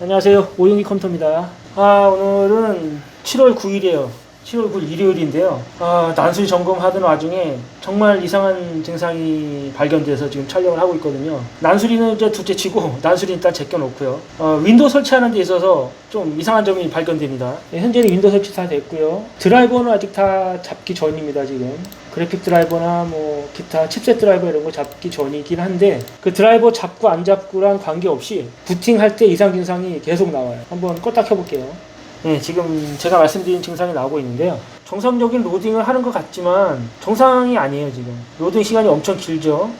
안녕하세요. 오용기 컴퓨터입니다. 오늘은 7월 9일이에요. 7월 9일 일요일인데요. 난수리 점검하던 와중에 정말 이상한 증상이 발견돼서 지금 촬영을 하고 있거든요. 난수리는 이제 둘째 치고 난수리 일단 제껴놓고요. 윈도우 설치하는 데 있어서 좀 이상한 점이 발견됩니다. 현재는 윈도우 설치 다 됐고요. 드라이버는 아직 다 잡기 전입니다. 지금 그래픽 드라이버나 뭐 기타 칩셋 드라이버 이런 거 잡기 전이긴 한데, 그 드라이버 잡고 안 잡고랑 관계없이 부팅할 때 이상 증상이 계속 나와요. 한번 껐다 켜볼게요. 네, 지금 제가 말씀드린 증상이 나오고 있는데요. 정상적인 로딩을 하는 것 같지만 정상이 아니에요. 지금 로딩 시간이 엄청 길죠.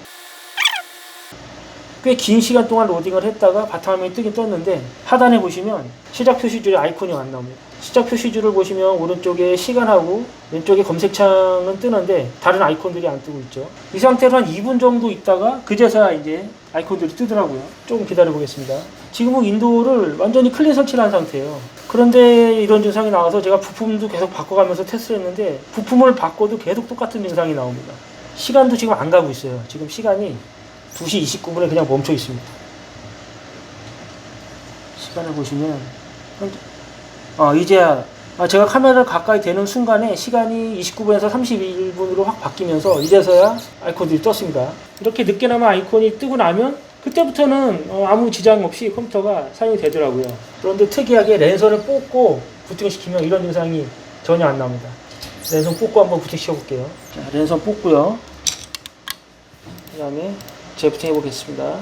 꽤 긴 시간 동안 로딩을 했다가 바탕화면이 뜨긴 떴는데, 하단에 보시면 시작 표시줄의 아이콘이 안 나옵니다. 시작 표시줄을 보시면 오른쪽에 시간하고 왼쪽에 검색창은 뜨는데 다른 아이콘들이 안 뜨고 있죠. 이 상태로 한 2분 정도 있다가 그제서야 이제 아이콘들이 뜨더라고요. 조금 기다려 보겠습니다. 지금은 윈도우를 완전히 클린 설치를 한 상태예요. 그런데 이런 증상이 나와서 제가 부품도 계속 바꿔가면서 테스트를 했는데, 부품을 바꿔도 계속 똑같은 증상이 나옵니다. 시간도 지금 안 가고 있어요. 지금 시간이 2시 29분에 그냥 멈춰 있습니다. 시간을 보시면 이제야 제가 카메라를 가까이 대는 순간에 시간이 29분에서 31분으로 확 바뀌면서 이제서야 아이콘들이 떴습니다. 이렇게 늦게나마 아이콘이 뜨고 나면 그때부터는 아무 지장 없이 컴퓨터가 사용이 되더라고요. 그런데 특이하게 랜선을 뽑고 부팅시키면 이런 증상이 전혀 안 나옵니다. 랜선 뽑고 한번 부팅시켜 볼게요. 자, 랜선 뽑고요. 그 다음에 재부팅해 보겠습니다.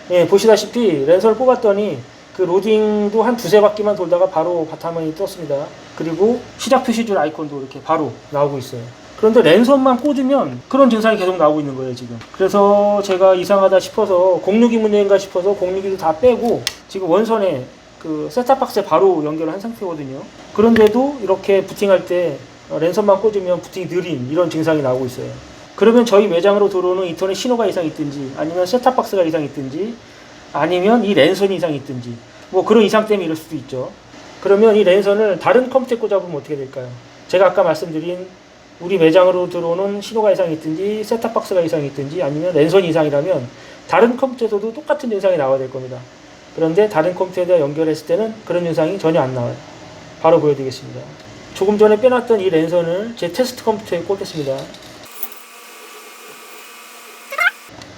네, 보시다시피 랜선을 뽑았더니 그 로딩도 한 두세 바퀴만 돌다가 바로 바탕화면이 떴습니다. 그리고 시작 표시줄 아이콘도 이렇게 바로 나오고 있어요. 그런데 랜선만 꽂으면 그런 증상이 계속 나오고 있는 거예요, 지금. 그래서 제가 이상하다 싶어서 062 문제인가 싶어서 062도 다 빼고 지금 원선에 그 셋탑박스에 바로 연결을 한 상태거든요. 그런데도 이렇게 부팅할 때 랜선만 꽂으면 부팅이 느린 이런 증상이 나오고 있어요. 그러면 저희 매장으로 들어오는 인터넷 신호가 이상이 있든지, 아니면 셋탑박스가 이상이 있든지, 아니면 이 랜선이 이상이 있든지, 뭐 그런 이상 때문에 이럴 수도 있죠. 그러면 이 랜선을 다른 컴퓨터에 꽂아보면 어떻게 될까요? 제가 아까 말씀드린 우리 매장으로 들어오는 신호가 이상이 있든지, 셋탑박스가 이상이 있든지, 아니면 랜선이 이상이라면 다른 컴퓨터에서도 똑같은 증상이 나와야 될 겁니다. 그런데 다른 컴퓨터에다 연결했을 때는 그런 증상이 전혀 안 나와요. 바로 보여드리겠습니다. 조금 전에 빼놨던 이 랜선을 제 테스트 컴퓨터에 꽂겠습니다.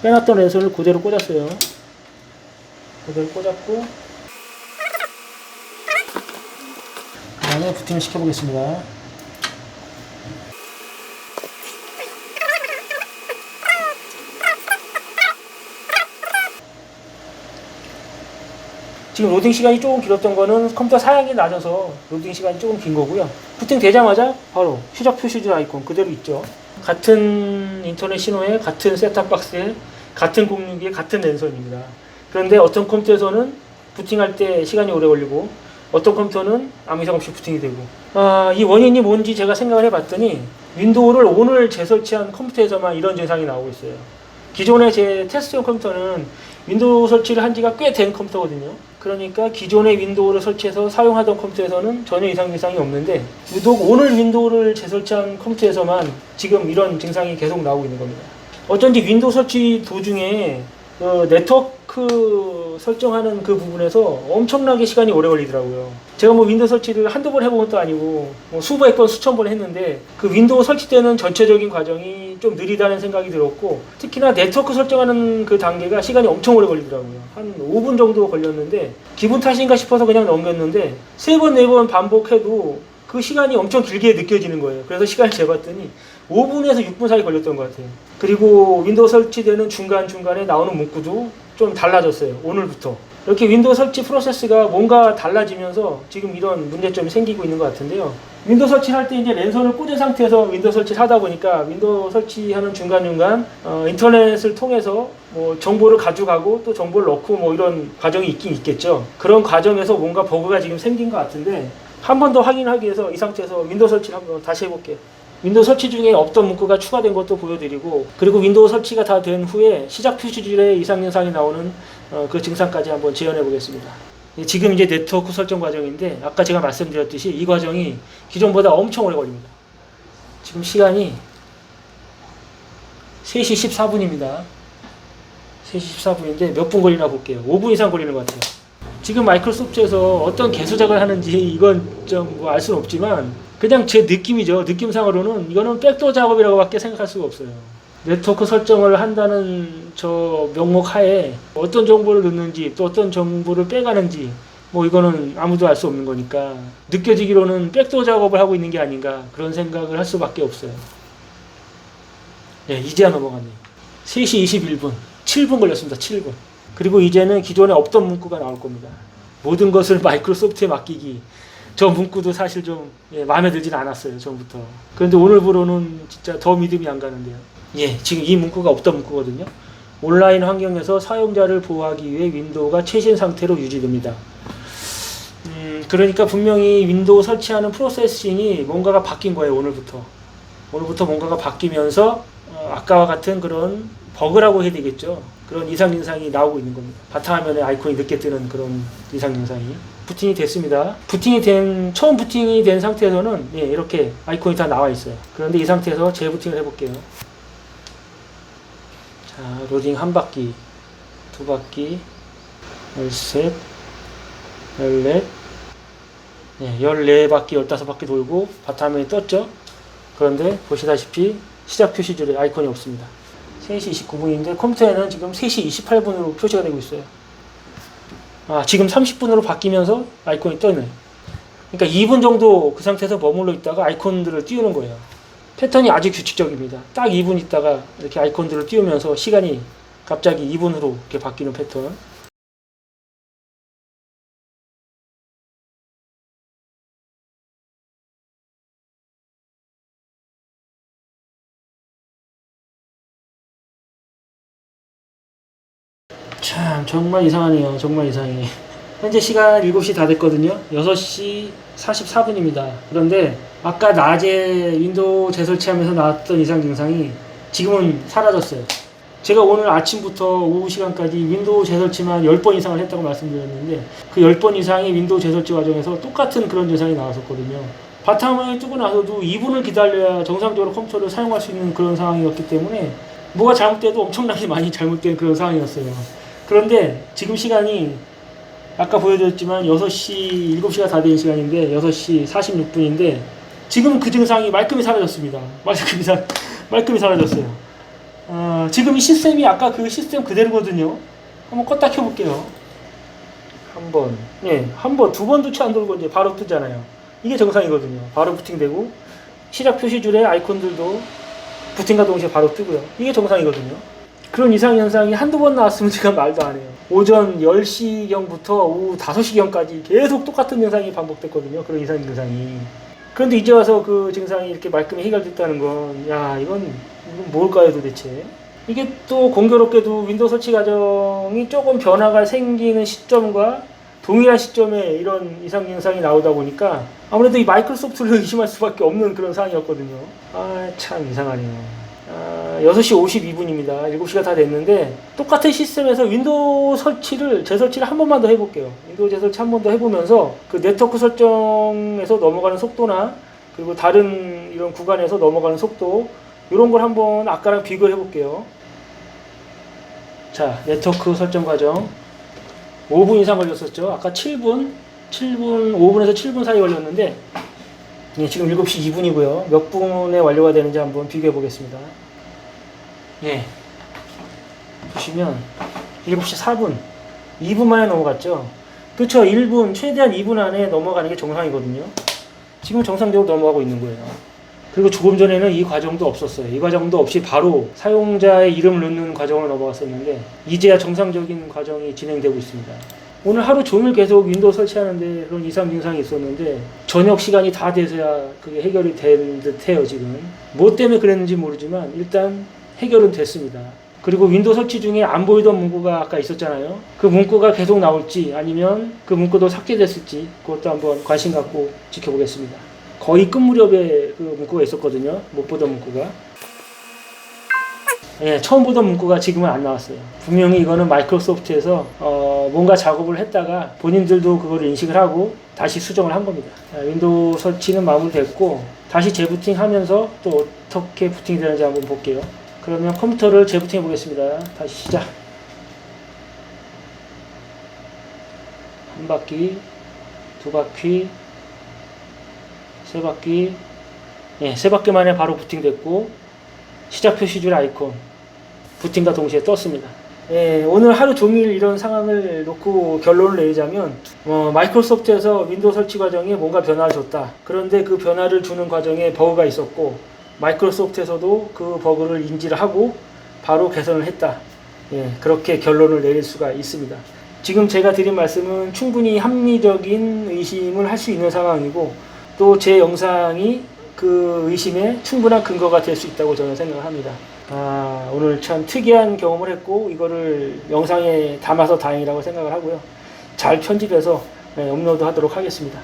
빼놨던 랜선을 그대로 꽂았어요. 그대로 꽂았고, 그 다음에 부팅을 시켜보겠습니다. 지금 로딩 시간이 조금 길었던 거는 컴퓨터 사양이 낮아서 로딩 시간이 조금 긴 거고요. 부팅 되자마자 바로 시작 표시줄 아이콘 그대로 있죠. 같은 인터넷 신호에 같은 셋탑박스에 같은 062에 같은 랜선입니다. 그런데 어떤 컴퓨터에서는 부팅할 때 시간이 오래 걸리고 어떤 컴퓨터는 아무 이상 없이 부팅이 되고, 이 원인이 뭔지 제가 생각을 해봤더니 윈도우를 오늘 재설치한 컴퓨터에서만 이런 증상이 나오고 있어요. 기존에 제 테스트용 컴퓨터는 윈도우 설치를 한 지가 꽤 된 컴퓨터거든요. 그러니까 기존의 윈도우를 설치해서 사용하던 컴퓨터에서는 전혀 이상 증상이 없는데, 유독 오늘 윈도우를 재설치한 컴퓨터에서만 지금 이런 증상이 계속 나오고 있는 겁니다. 어쩐지 윈도우 설치 도중에 네트워크 설정하는 그 부분에서 엄청나게 시간이 오래 걸리더라고요. 제가 뭐 윈도우 설치를 한두 번 해본 것도 아니고 뭐 수백 번, 수천 번 했는데, 그 윈도우 설치 때는 전체적인 과정이 좀 느리다는 생각이 들었고, 특히나 네트워크 설정하는 그 단계가 시간이 엄청 오래 걸리더라고요. 한 5분 정도 걸렸는데, 기분 탓인가 싶어서 그냥 넘겼는데 3번, 4번 반복해도 그 시간이 엄청 길게 느껴지는 거예요. 그래서 시간을 재봤더니 5분에서 6분 사이 걸렸던 것 같아요. 그리고 윈도우 설치되는 중간중간에 나오는 문구도 좀 달라졌어요. 오늘부터. 이렇게 윈도우 설치 프로세스가 뭔가 달라지면서 지금 이런 문제점이 생기고 있는 것 같은데요. 윈도우 설치할 때 이제 랜선을 꽂은 상태에서 윈도우 설치를 하다 보니까 윈도우 설치하는 중간중간 인터넷을 통해서 뭐 정보를 가져가고 또 정보를 넣고 뭐 이런 과정이 있긴 있겠죠. 그런 과정에서 뭔가 버그가 지금 생긴 것 같은데, 한 번 더 확인하기 위해서 이 상태에서 윈도우 설치를 한번 다시 해볼게요. 윈도우 설치 중에 없던 문구가 추가된 것도 보여드리고, 그리고 윈도우 설치가 다 된 후에 시작 표시줄에 이상 증상이 나오는 그 증상까지 한번 재현해 보겠습니다. 지금 이제 네트워크 설정 과정인데, 아까 제가 말씀드렸듯이 이 과정이 기존보다 엄청 오래 걸립니다. 지금 시간이 3시 14분입니다. 3시 14분인데 몇 분 걸리나 볼게요. 5분 이상 걸리는 것 같아요. 지금 마이크로소프트에서 어떤 개수작을 하는지 이건 좀 뭐 알 수는 없지만 그냥 제 느낌이죠. 느낌상으로는 이거는 백도어 작업이라고 밖에 생각할 수가 없어요. 네트워크 설정을 한다는 저 명목 하에 어떤 정보를 넣는지 또 어떤 정보를 빼가는지 뭐 이거는 아무도 알 수 없는 거니까 느껴지기로는 백도어 작업을 하고 있는 게 아닌가 그런 생각을 할 수밖에 없어요. 네, 이제야 넘어갔네요. 3시 21분 7분 걸렸습니다. 7분. 그리고 이제는 기존에 없던 문구가 나올 겁니다. 모든 것을 마이크로소프트에 맡기기. 저 문구도 사실 좀 마음에 들진 않았어요. 전부터. 그런데 오늘부로는 진짜 더 믿음이 안 가는데요. 예, 지금 이 문구가 없던 문구거든요. 온라인 환경에서 사용자를 보호하기 위해 윈도우가 최신 상태로 유지됩니다. 그러니까 분명히 윈도우 설치하는 프로세싱이 뭔가가 바뀐 거예요. 오늘부터 뭔가가 바뀌면서 아까와 같은 그런 버그라고 해야 되겠죠. 그런 이상 증상이 나오고 있는 겁니다. 바탕화면에 아이콘이 늦게 뜨는 그런 이상 증상이. 부팅이 됐습니다. 처음 부팅이 된 상태에서는 이렇게 아이콘이 다 나와 있어요. 그런데 이 상태에서 재부팅을 해볼게요. 자, 로딩 한 바퀴, 두 바퀴, 13, 14, 14바퀴, 15바퀴 돌고 바탕화면이 떴죠. 그런데 보시다시피 시작 표시줄에 아이콘이 없습니다. 3시 29분인데 컴퓨터에는 지금 3시 28분으로 표시가 되고 있어요. 지금 30분으로 바뀌면서 아이콘이 떠있네요. 그러니까 2분 정도 그 상태에서 머물러 있다가 아이콘들을 띄우는 거예요. 패턴이 아주 규칙적입니다. 딱 2분 있다가 이렇게 아이콘들을 띄우면서 시간이 갑자기 2분으로 이렇게 바뀌는 패턴. 참 정말 이상하네요. 정말 이상해. 현재 시간 7시 다 됐거든요. 6시 44분입니다. 그런데 아까 낮에 윈도우 재설치하면서 나왔던 이상 증상이 지금은 사라졌어요. 제가 오늘 아침부터 오후 시간까지 윈도우 재설치만 10번 이상을 했다고 말씀드렸는데 그 10번 이상의 윈도우 재설치 과정에서 똑같은 그런 증상이 나왔었거든요. 바탕화면이 뜨고 나서도 2분을 기다려야 정상적으로 컴퓨터를 사용할 수 있는 그런 상황이었기 때문에 뭐가 잘못돼도 엄청나게 많이 잘못된 그런 상황이었어요. 그런데 지금 시간이 아까 보여드렸지만 6시, 7시가 다 된 시간인데 6시 46분인데 지금 그 증상이 말끔히 사라졌습니다. 말끔히 사라졌어요. 지금 이 시스템이 아까 그 시스템 그대로거든요. 한번 껐다 켜볼게요. 한 번, 두 번도 채 안 돌고 이제 바로 뜨잖아요. 이게 정상이거든요. 바로 부팅되고 시작 표시줄에 아이콘들도 부팅과 동시에 바로 뜨고요. 이게 정상이거든요. 그런 이상 현상이 한두 번 나왔으면 제가 말도 안 해요. 오전 10시경부터 오후 5시경까지 계속 똑같은 증상이 반복됐거든요. 그런 이상 증상이. 그런데 이제 와서 그 증상이 이렇게 말끔히 해결됐다는 건, 이건 뭘까요 도대체? 이게 또 공교롭게도 윈도우 설치 과정이 조금 변화가 생기는 시점과 동일한 시점에 이런 이상 증상이 나오다 보니까 아무래도 이 마이크로소프트를 의심할 수밖에 없는 그런 상황이었거든요. 참 이상하네요. 6시 52분입니다. 7시가 다 됐는데 똑같은 시스템에서 윈도우 재설치를 한 번만 더 해볼게요. 윈도우 재설치 한 번 더 해보면서 그 네트워크 설정에서 넘어가는 속도나 그리고 다른 이런 구간에서 넘어가는 속도 이런 걸 한번 아까랑 비교를 해볼게요. 자, 네트워크 설정 과정 5분 이상 걸렸었죠. 아까 5분에서 7분 사이 걸렸는데 지금 7시 2분이고요. 몇 분에 완료가 되는지 한번 비교해 보겠습니다. 보시면 7시 4분 2분 만에 넘어갔죠. 그쵸. 1분 최대한 2분 안에 넘어가는 게 정상이거든요. 지금 정상적으로 넘어가고 있는 거예요. 그리고 조금 전에는 이 과정도 없었어요. 이 과정도 없이 바로 사용자의 이름을 넣는 과정으로 넘어갔었는데 이제야 정상적인 과정이 진행되고 있습니다. 오늘 하루 종일 계속 윈도우 설치하는데 그런 이상 증상이 있었는데 저녁 시간이 다 돼서야 그게 해결이 될 듯해요. 지금 뭐 때문에 그랬는지 모르지만 일단 해결은 됐습니다. 그리고 윈도우 설치 중에 안 보이던 문구가 아까 있었잖아요. 그 문구가 계속 나올지 아니면 그 문구도 삭제됐을지 그것도 한번 관심 갖고 지켜보겠습니다. 거의 끝 무렵에 그 문구가 있었거든요. 못 보던 문구가. 처음 보던 문구가 지금은 안 나왔어요. 분명히 이거는 마이크로소프트에서 뭔가 작업을 했다가 본인들도 그걸 인식을 하고 다시 수정을 한 겁니다. 윈도우 설치는 마무리됐고 다시 재부팅하면서 또 어떻게 부팅이 되는지 한번 볼게요. 그러면 컴퓨터를 재부팅해 보겠습니다. 다시 시작. 한 바퀴, 두 바퀴, 세 바퀴, 예, 세 바퀴 만에 바로 부팅됐고 시작 표시줄 아이콘 부팅과 동시에 떴습니다. 예, 오늘 하루 종일 이런 상황을 놓고 결론을 내리자면 마이크로소프트에서 윈도우 설치 과정에 뭔가 변화를 줬다. 그런데 그 변화를 주는 과정에 버그가 있었고 마이크로소프트에서도 그 버그를 인지를 하고 바로 개선을 했다. 예, 그렇게 결론을 내릴 수가 있습니다. 지금 제가 드린 말씀은 충분히 합리적인 의심을 할 수 있는 상황이고 또 제 영상이 그 의심에 충분한 근거가 될 수 있다고 저는 생각을 합니다. 오늘 참 특이한 경험을 했고 이거를 영상에 담아서 다행이라고 생각을 하고요. 잘 편집해서 업로드 하도록 하겠습니다.